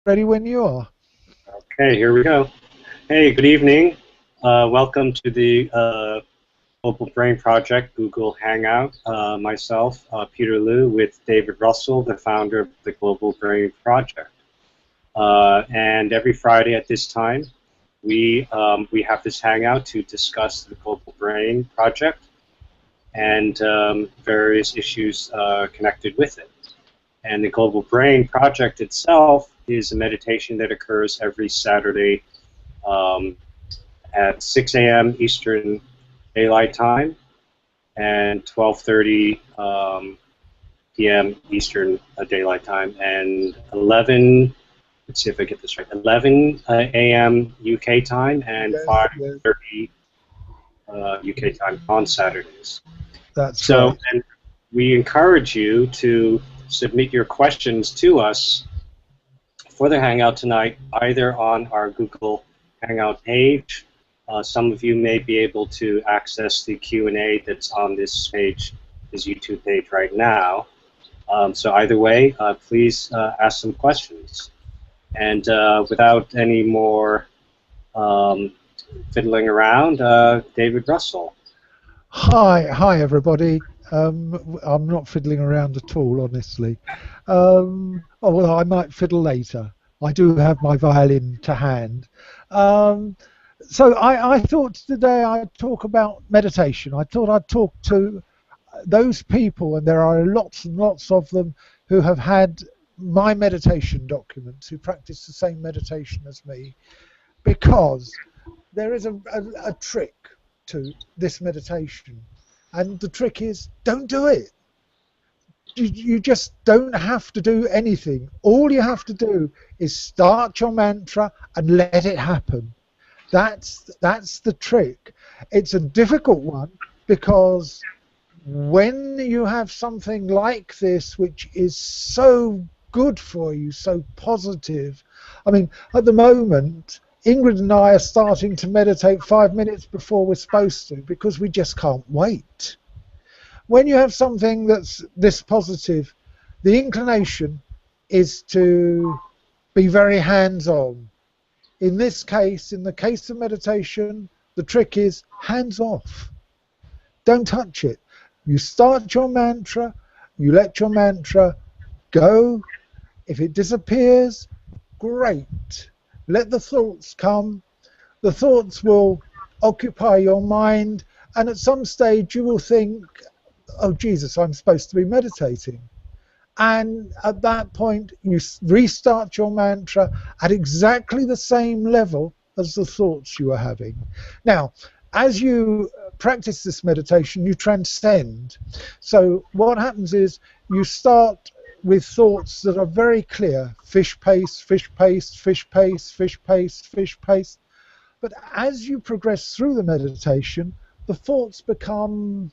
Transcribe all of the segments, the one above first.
Ready when you are. Okay, here we go. Hey, good evening. Welcome to the Global Brain Project Google Hangout. Myself, Peter Liu, with David Russell, the founder of the Global Brain Project. And every Friday at this time, we have this hangout to discuss the Global Brain Project and various issues connected with it. And the Global Brain Project itself is a meditation that occurs every Saturday um, at 6 a.m. Eastern Daylight Time and 12:30 p.m. Eastern Daylight Time and 11. Let's see if I get this right. 11 a.m. UK time and Yes, yes, 5:30 UK time on Saturdays. that's So, right. and we encourage you to submit your questions to us for the Hangout tonight, either on our Google Hangout page. Some of you may be able to access the Q&A that's on this page, this YouTube page right now. So either way, please ask some questions. And without any more fiddling around, David Russell. Hi, everybody. I'm not fiddling around at all, honestly. Well, I might fiddle later. I do have my violin to hand. Um, so I thought today I'd talk about meditation. I thought I'd talk to those people, and there are lots and lots of them, who have had my meditation documents, who practice the same meditation as me, because there is a trick to this meditation, and the trick is don't do it. You just don't have to do anything. All you have to do is start your mantra and let it happen. That's the trick. It's a difficult one because when you have something like this, which is so good for you, so positive. I mean, at the moment, Ingrid and I are starting to meditate 5 minutes before we're supposed to because we just can't wait. When you have something that's this positive, the inclination is to be very hands-on. In this case, in the case of meditation, the trick is hands off. Don't touch it. You start your mantra, you let your mantra go. If it disappears, great. Let the thoughts come. The thoughts will occupy your mind, and at some stage you will think, oh Jesus, I'm supposed to be meditating. And at that point, you restart your mantra at exactly the same level as the thoughts you were having. Now, as you practice this meditation, you transcend. So what happens is you start with thoughts that are very clear: fish paste, fish paste, fish paste, fish paste, fish paste. But as you progress through the meditation, the thoughts become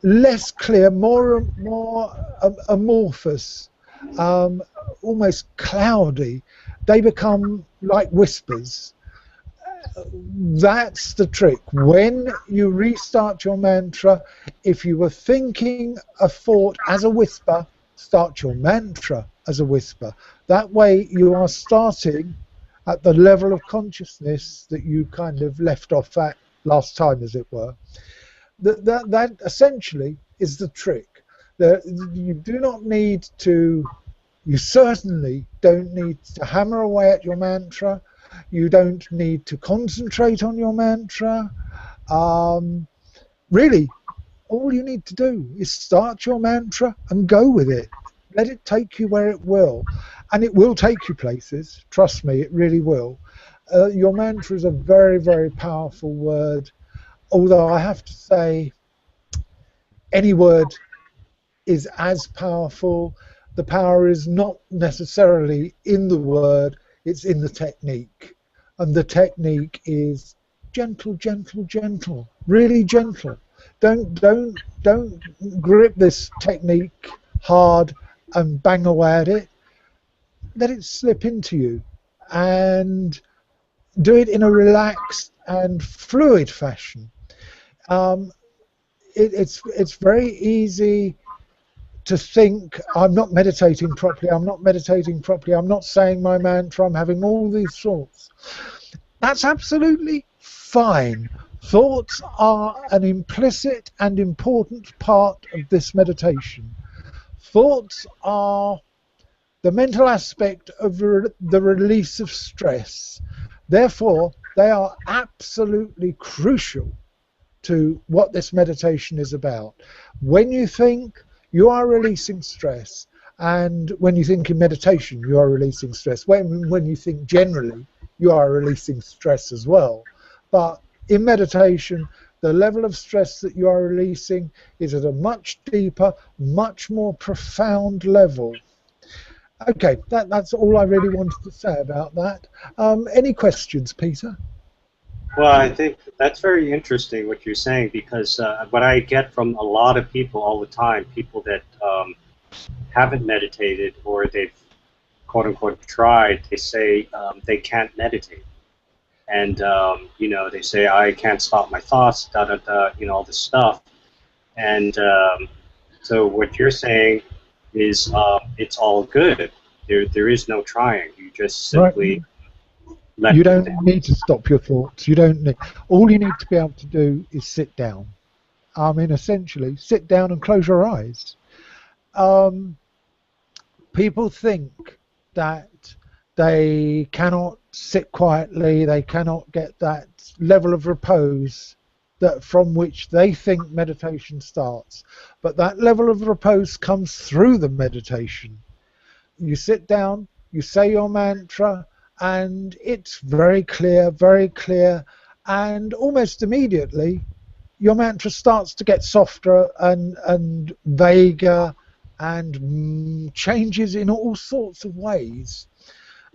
less clear, more amorphous, um, almost cloudy. They become like whispers. That's the trick. When you restart your mantra, if you were thinking a thought as a whisper, start your mantra as a whisper. That way you are starting at the level of consciousness that you kind of left off at last time, as it were. That essentially is the trick. You do not need to, you certainly don't need to hammer away at your mantra. You don't need to concentrate on your mantra. Um, Really, all you need to do is start your mantra and go with it. Let it take you where it will. And it will take you places. Trust me, it really will. Your mantra is a very, very powerful word. Although I have to say, any word is as powerful. The power is not necessarily in the word, it's in the technique. And the technique is gentle, gentle, gentle, really gentle. Don't grip this technique hard and bang away at it. Let it slip into you and do it in a relaxed and fluid fashion. Um, it's very easy to think, I'm not meditating properly, I'm not meditating properly, I'm not saying my mantra, I'm having all these thoughts. That's absolutely fine. Thoughts are an implicit and important part of this meditation. Thoughts are the mental aspect of the release of stress. Therefore, they are absolutely crucial to what this meditation is about. When you think, you are releasing stress, and when you think in meditation, you are releasing stress. When you think generally, you are releasing stress as well. But in meditation, the level of stress that you are releasing is at a much deeper, much more profound level. Okay, that's all I really wanted to say about that. Any questions, Peter? Well, I think that's very interesting what you're saying, because what I get from a lot of people all the time, people that haven't meditated or they've quote unquote tried, they say they can't meditate. And, they say, I can't stop my thoughts, da da da, all this stuff. And so what you're saying is it's all good. There is no trying. You just Right. simply let You them don't down. need to stop your thoughts. You don't need. All you need to be able to do is sit down. I mean, essentially, sit down and close your eyes. Um, People think that they cannot sit quietly. They cannot get that level of repose that from which they think meditation starts. But that level of repose comes through the meditation. You sit down, you say your mantra, and it's very clear, and almost immediately your mantra starts to get softer and vaguer and changes in all sorts of ways.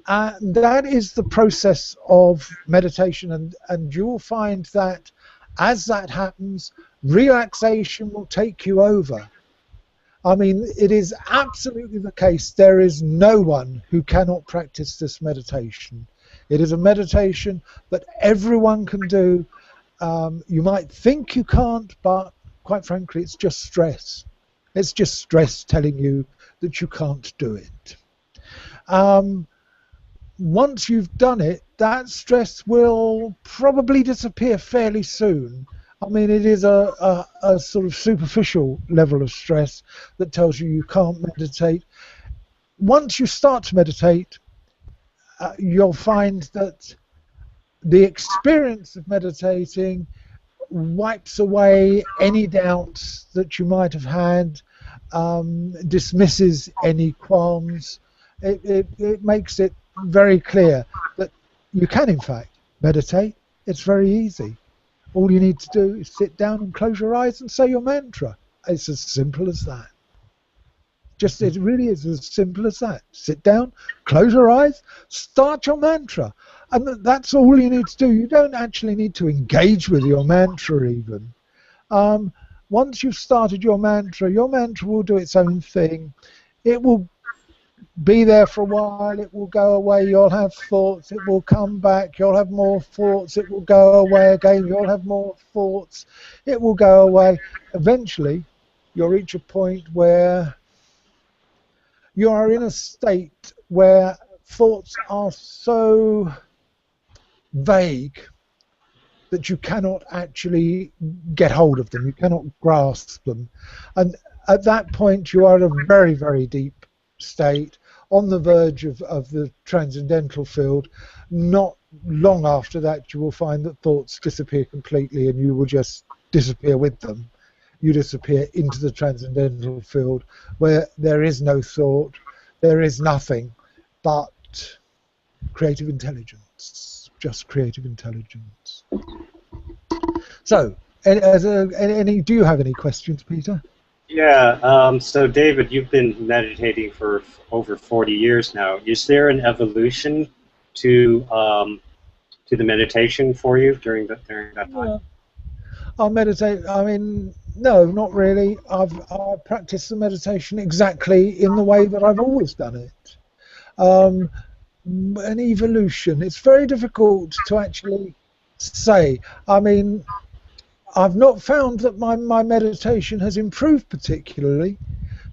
That is the process of meditation, and you'll find that as that happens, relaxation will take you over. I mean, it is absolutely the case. There is no one who cannot practice this meditation. It is a meditation that everyone can do. You might think you can't, but quite frankly, it's just stress. It's just stress telling you that you can't do it. Once you've done it, that stress will probably disappear fairly soon. I mean, it is a sort of superficial level of stress that tells you you can't meditate. Once you start to meditate, you'll find that the experience of meditating wipes away any doubts that you might have had, dismisses any qualms. It makes it very clear that you can, in fact, meditate. It's very easy. All you need to do is sit down and close your eyes and say your mantra. It's as simple as that. It really is as simple as that. Sit down, close your eyes, start your mantra. And that's all you need to do. You don't actually need to engage with your mantra even. Once you've started your mantra will do its own thing. It will be there for a while, it will go away, you'll have thoughts, it will come back, you'll have more thoughts, it will go away again, you'll have more thoughts, it will go away. Eventually, you'll reach a point where you are in a state where thoughts are so vague that you cannot actually get hold of them, you cannot grasp them. And at that point, you are in a very, very deep state, on the verge of the transcendental field. Not long after that, you will find that thoughts disappear completely and you will just disappear with them. You disappear into the transcendental field where there is no thought, there is nothing but creative intelligence, just creative intelligence. So, do you have any questions, Peter? Yeah, so David, you've been meditating for over 40 years now. Is there an evolution to the meditation for you during that time? I'll meditate. I mean, no, not really. I practice the meditation exactly in the way that I've always done it. An evolution. It's very difficult to actually say. I mean, I've not found that my meditation has improved particularly.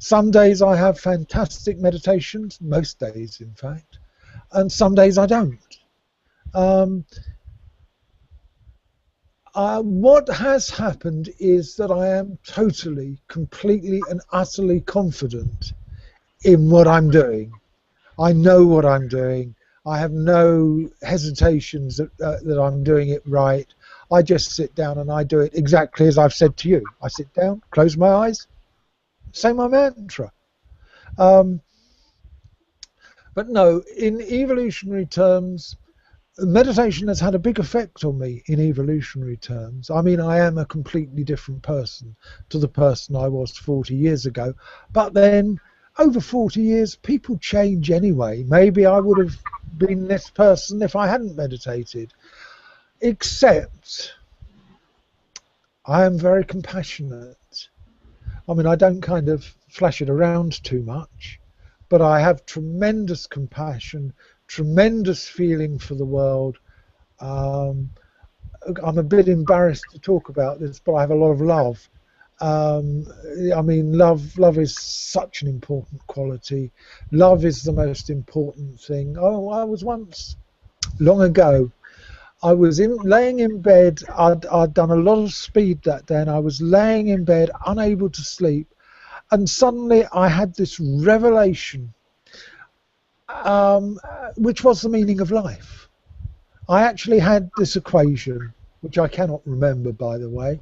Some days I have fantastic meditations, most days in fact, and some days I don't. Um, what has happened is that I am totally, completely and utterly confident in what I'm doing. I know what I'm doing. I have no hesitations that I'm doing it right. I just sit down and I do it exactly as I've said to you. I sit down, close my eyes, say my mantra. Um, but no, in evolutionary terms, meditation has had a big effect on me in evolutionary terms. I mean, I am a completely different person to the person I was 40 years ago. But then, over 40 years, people change anyway. Maybe I would have been this person if I hadn't meditated. Except, I am very compassionate. I mean, I don't kind of flash it around too much, but I have tremendous compassion, tremendous feeling for the world. Um, I'm a bit embarrassed to talk about this, but I have a lot of love. Um, I mean, love is such an important quality. Love is the most important thing. Oh, I was once, long ago, I was laying in bed. I'd done a lot of speed that day, and I was laying in bed, unable to sleep. And suddenly I had this revelation, which was the meaning of life. I actually had this equation, which I cannot remember, by the way,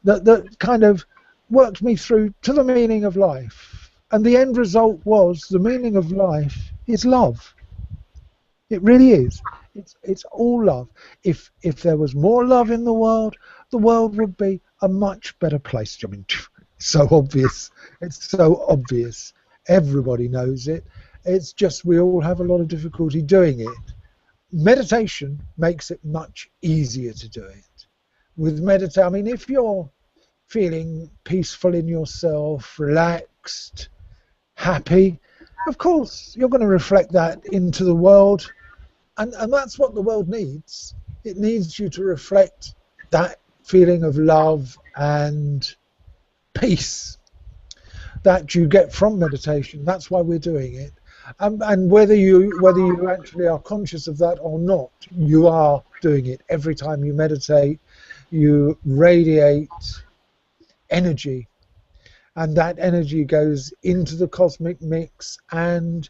that kind of worked me through to the meaning of life. And the end result was the meaning of life is love. It really is. It's all love. If there was more love in the world would be a much better place. I mean, so obvious. It's so obvious. Everybody knows it. It's just we all have a lot of difficulty doing it. Meditation makes it much easier to do it. With meditation, I mean, if you're feeling peaceful in yourself, relaxed, happy, of course you're going to reflect that into the world, and that's what the world needs. It needs you to reflect that feeling of love and peace that you get from meditation. That's why we're doing it. And whether you actually are conscious of that or not, you are doing it. Every time you meditate, you radiate energy, and that energy goes into the cosmic mix, and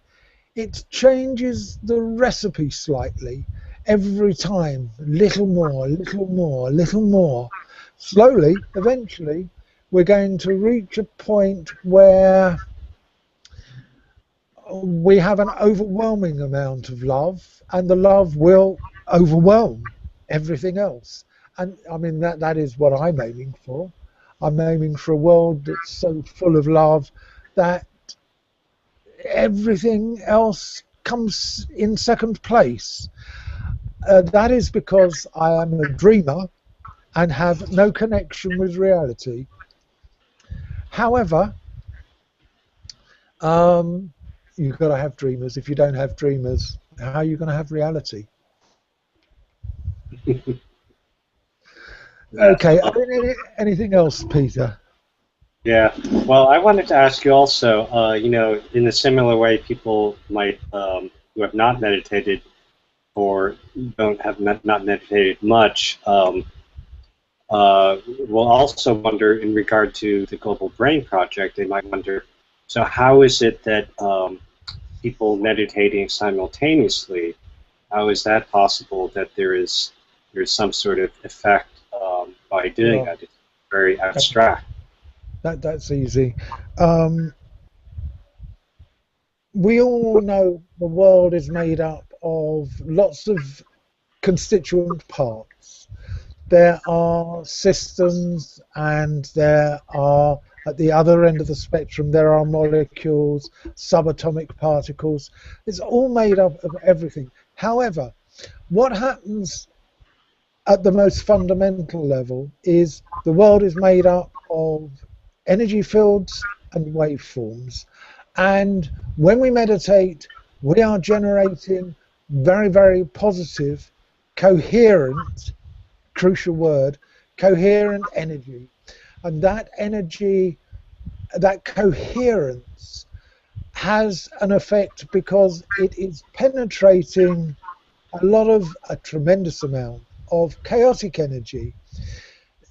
it changes the recipe slightly every time. Little more, little more, little more. Slowly, eventually, we're going to reach a point where we have an overwhelming amount of love, and the love will overwhelm everything else. And I mean, that is what I'm aiming for. I'm aiming for a world that's so full of love that everything else comes in second place. That is because I am a dreamer and have no connection with reality. However, you've got to have dreamers. If you don't have dreamers, how are you going to have reality? Okay, anything else, Peter? Yeah. Well, I wanted to ask you also, you know, in a similar way, people might, who have not meditated or don't have not meditated much, will also wonder in regard to the Global Brain Project. They might wonder, so how is it that people meditating simultaneously, how is that possible that there's some sort of effect by doing that? It's very abstract. That's easy. We all know the world is made up of lots of constituent parts. There are systems, and there are, at the other end of the spectrum, there are molecules, subatomic particles. It's all made up of everything. However, what happens at the most fundamental level is the world is made up of energy fields and waveforms. And when we meditate, we are generating very, very positive, coherent, crucial word, coherent energy. And that energy that coherence has an effect because it is penetrating a tremendous amount of chaotic energy.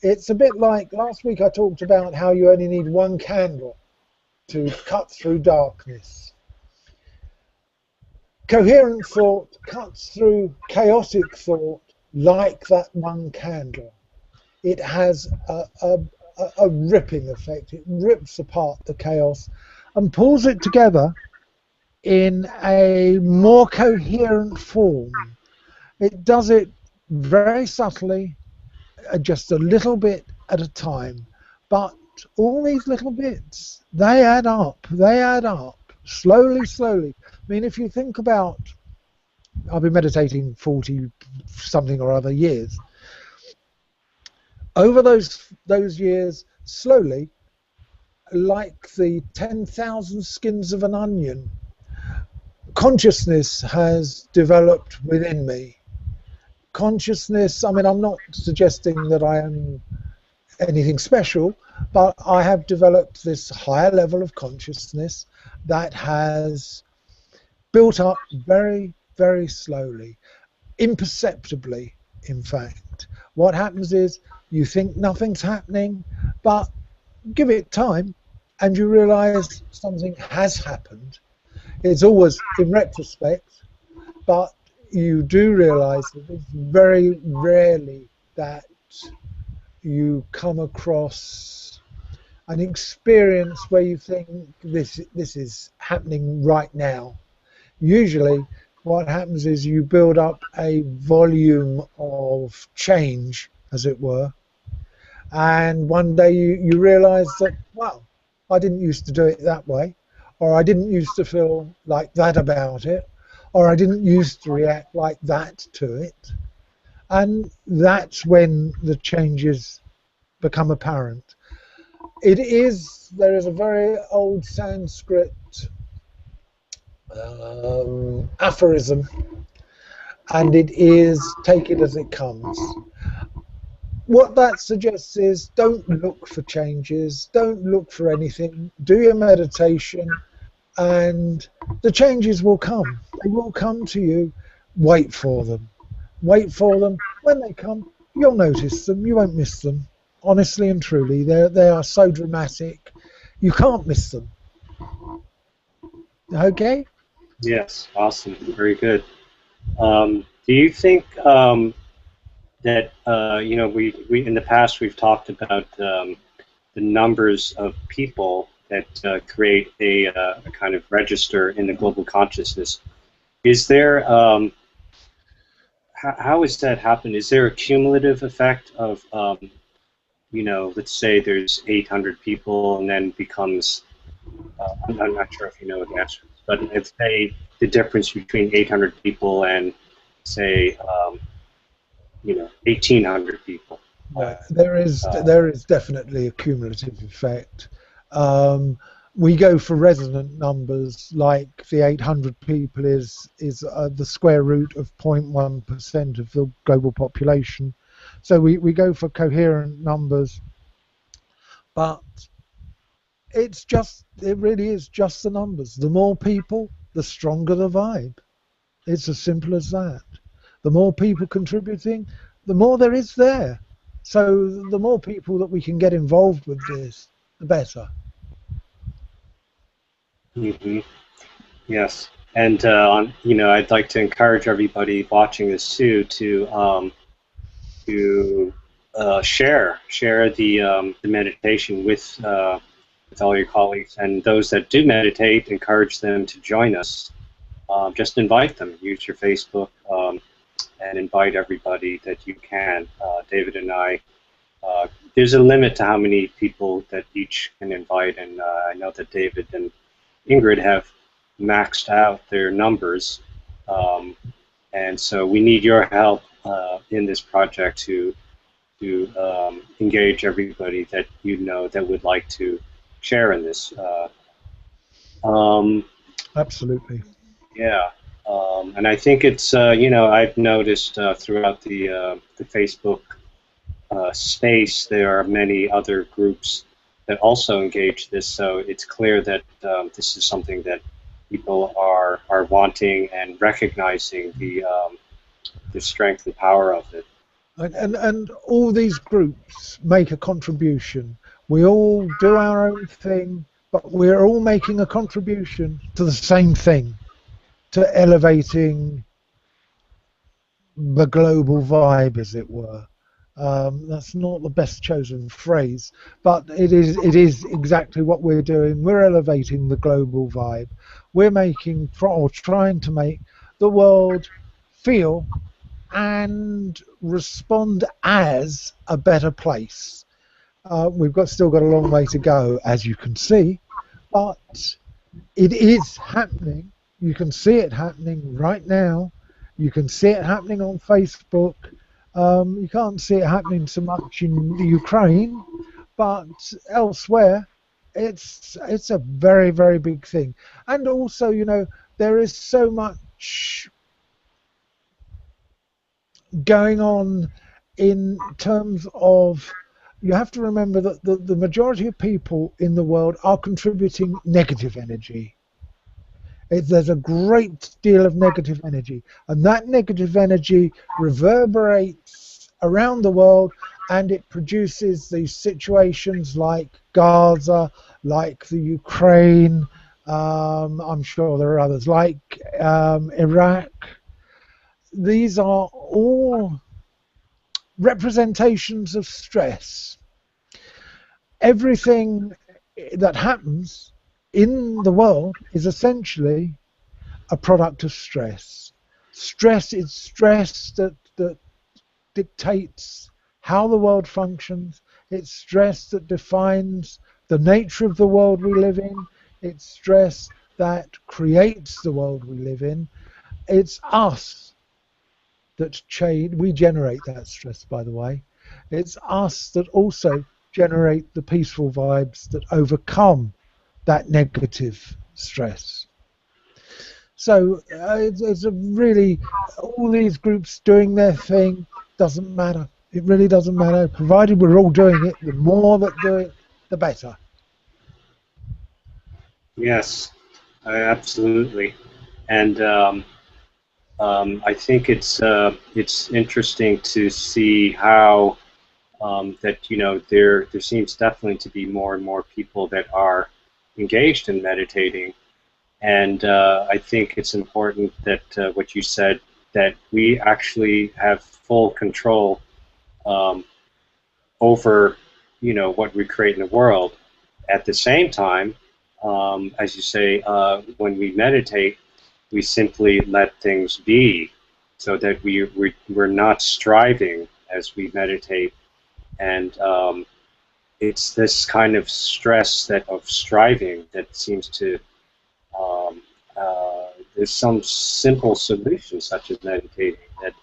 It's a bit like last week I talked about how you only need one candle to cut through darkness. Coherent thought cuts through chaotic thought like that one candle. It has a ripping effect. It rips apart the chaos and pulls it together in a more coherent form. It does it very subtly, just a little bit at a time. But all these little bits, they add up. They add up slowly, slowly. I mean, if you think about, I've been meditating 40 something or other years. Over those years, slowly, like the 10,000 skins of an onion, consciousness has developed within me. Consciousness, I mean, I'm not suggesting that I am anything special, but I have developed this higher level of consciousness that has built up very, very slowly, imperceptibly, in fact. What happens is you think nothing's happening, but give it time and you realize something has happened. It's always in retrospect, but you do realize that it's very rarely that you come across an experience where you think this is happening right now. Usually what happens is you build up a volume of change, as it were, and one day you realize that, wow, I didn't used to do it that way, or I didn't used to feel like that about it, or I didn't used to react like that to it. And that's when the changes become apparent. There is a very old Sanskrit aphorism, and it is take it as it comes. What that suggests is don't look for changes, don't look for anything, do your meditation, and the changes will come. They will come to you. Wait for them. Wait for them. When they come, you'll notice them. You won't miss them. Honestly and truly, they are so dramatic. You can't miss them. Okay? Yes, awesome, very good. Do you think that we in the past we've talked about the numbers of people that create a kind of register in the global consciousness? Is there how is that happen? Is there a cumulative effect of let's say there's 800 people and then becomes I'm not sure if you know the answer, but let's say the difference between 800 people and say 1,800 people. There is definitely a cumulative effect. We go for resonant numbers, like the 800 people is the square root of 0.1% of the global population. So we go for coherent numbers, but it really is just the numbers. The more people, the stronger the vibe. It's as simple as that. The more people contributing, the more there is there. So the more people that we can get involved with this, the better. Mm-hmm. Yes, and I'd like to encourage everybody watching this too to share the meditation with all your colleagues, and those that do meditate, encourage them to join us. Just invite them. Use your Facebook and invite everybody that you can. David and I. There's a limit to how many people that each can invite, and I know that David and Ingrid have maxed out their numbers, and so we need your help in this project to engage everybody that you know that would like to share in this. Absolutely. Yeah, and I think it's I've noticed throughout the Facebook space there are many other groups that also engage this. So it's clear that this is something that people are wanting and recognizing the strength and power of it. And all these groups make a contribution. We all do our own thing, but we're all making a contribution to the same thing, to elevating the global vibe, as it were. That's not the best chosen phrase, but it is exactly what we're doing. We're elevating the global vibe. We're making or trying to make the world feel and respond as a better place. We've still got a long way to go, as you can see, but it is happening. You can see it happening right now. You can see it happening on Facebook. You can't see it happening so much in the Ukraine, but elsewhere, it's a very, very big thing. And also, there is so much going on in terms of, you have to remember that the majority of people in the world are contributing negative energy. There's a great deal of negative energy, and that negative energy reverberates around the world, and it produces these situations like Gaza, like the Ukraine, I'm sure there are others, like Iraq. These are all representations of stress. Everything that happens in the world is essentially a product of stress. Stress is stress that dictates how the world functions. It's stress that defines the nature of the world we live in. It's stress that creates the world we live in. It's us that we generate that stress, by the way. It's us that also generate the peaceful vibes that overcome that negative stress. So it's a really, all these groups doing their thing doesn't matter. It really doesn't matter, provided we're all doing it. The more that do it, the better. Yes, absolutely. And I think it's interesting to see how that there seems definitely to be more and more people that are engaged in meditating, and I think it's important that what you said, that we actually have full control over what we create in the world. At the same time, as you say, when we meditate, we simply let things be, so that we're not striving as we meditate. And it's this kind of stress of striving that seems to there's some simple solutions, such as meditating, that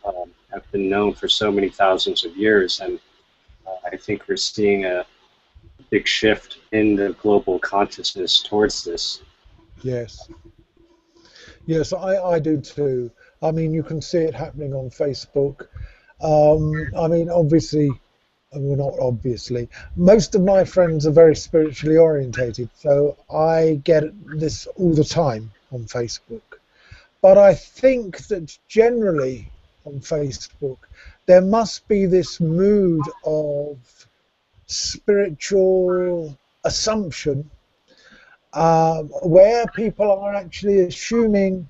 have been known for so many thousands of years, and I think we're seeing a big shift in the global consciousness towards this. Yes. Yes, I do too. I mean, you can see it happening on Facebook. I mean, obviously, well, not obviously, most of my friends are very spiritually orientated, so I get this all the time on Facebook. But I think that generally on Facebook, there must be this mood of spiritual assumption, where people are actually assuming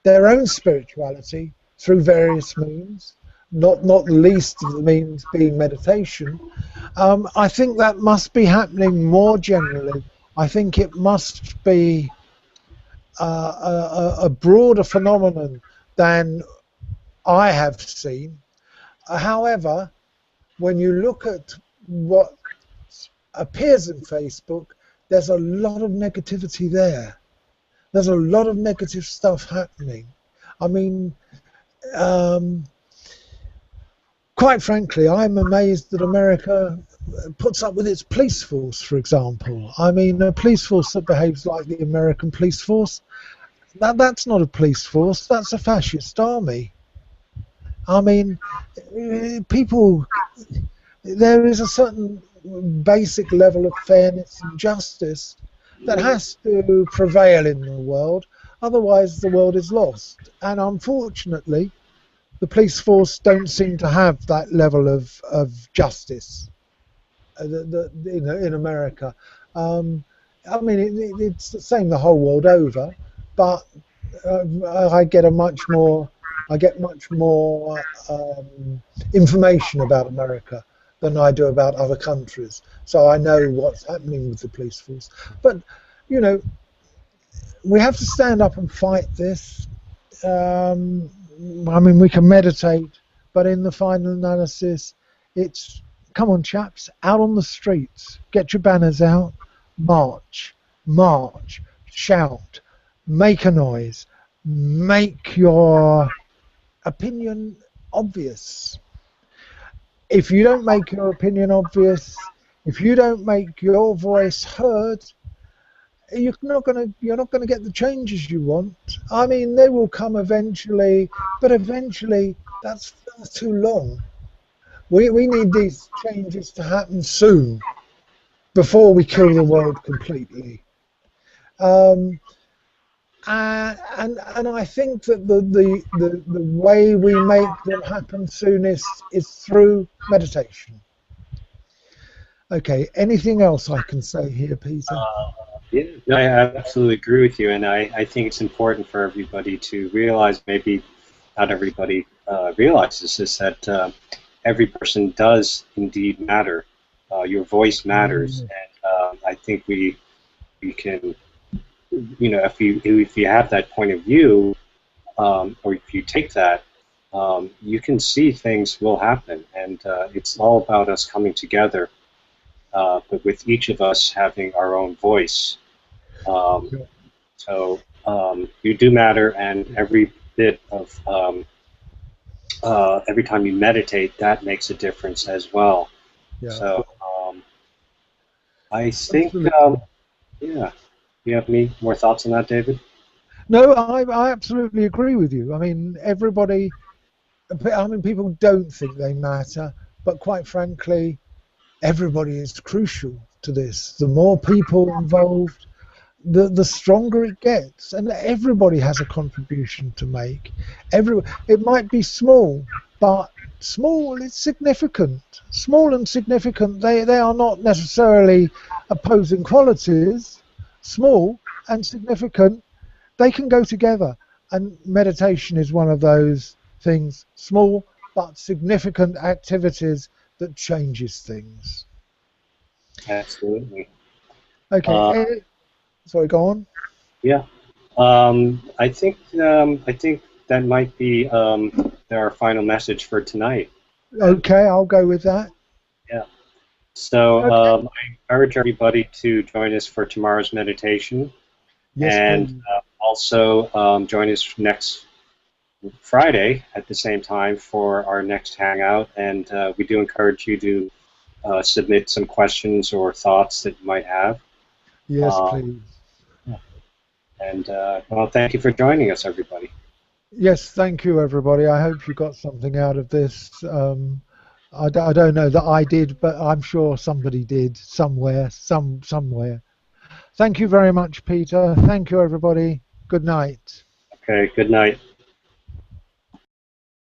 their own spirituality through various means, not least of the means being meditation. I think that must be happening more generally. I think it must be a broader phenomenon than I have seen. However, when you look at what appears in Facebook, there's a lot of negativity there. There's a lot of negative stuff happening. I mean, quite frankly, I'm amazed that America puts up with its police force, for example. I mean, a police force that behaves like the American police force, that's not a police force, that's a fascist army. I mean, people, there is a certain basic level of fairness and justice that has to prevail in the world. Otherwise, the world is lost. And unfortunately, the police force don't seem to have that level of justice in America. I mean, it's the same the whole world over, but I get much more information about America than I do about other countries. So I know what's happening with the police force. But, you know, we have to stand up and fight this. I mean, we can meditate, but in the final analysis, it's, come on, chaps, out on the streets, get your banners out, march, march, shout, make a noise, make your opinion obvious. If you don't make your opinion obvious, if you don't make your voice heard, you're not gonna get the changes you want. I mean, they will come eventually, but eventually that's too long. We need these changes to happen soon, before we kill the world completely. Um, and I think that the way we make them happen soonest is through meditation. Okay, anything else I can say here, Peter? Yeah, no, I absolutely agree with you, and I think it's important for everybody to realize, maybe not everybody realizes this, that every person does indeed matter. Your voice matters, and I think we can, you know, if you have that point of view, or if you take that, you can see things will happen, and it's all about us coming together, but with each of us having our own voice. So you do matter, and every bit of every time you meditate, that makes a difference as well. Yeah. So I think, Absolutely. yeah. Do you have any more thoughts on that, David? No, I absolutely agree with you. I mean, people don't think they matter, but quite frankly, everybody is crucial to this. The more people involved, the stronger it gets, and everybody has a contribution to make. It might be small, but small is significant. Small and significant, they are not necessarily opposing qualities. Small and significant, they can go together, and meditation is one of those things, small but significant activities that changes things. Absolutely. Okay, Uh, sorry, go on. yeah. I think that might be our final message for tonight. Okay, I'll go with that. Yeah. So Okay. I encourage everybody to join us for tomorrow's meditation, Yes, and please. also join us next Friday at the same time for our next hangout. And we do encourage you to submit some questions or thoughts that you might have. Yes, Um, please. and well, thank you for joining us, everybody. Yes, thank you, everybody. I hope you got something out of this. I don't know that I did, but I'm sure somebody did somewhere, somewhere. Thank you very much, Peter. Thank you, everybody. Good night. Okay. Good night.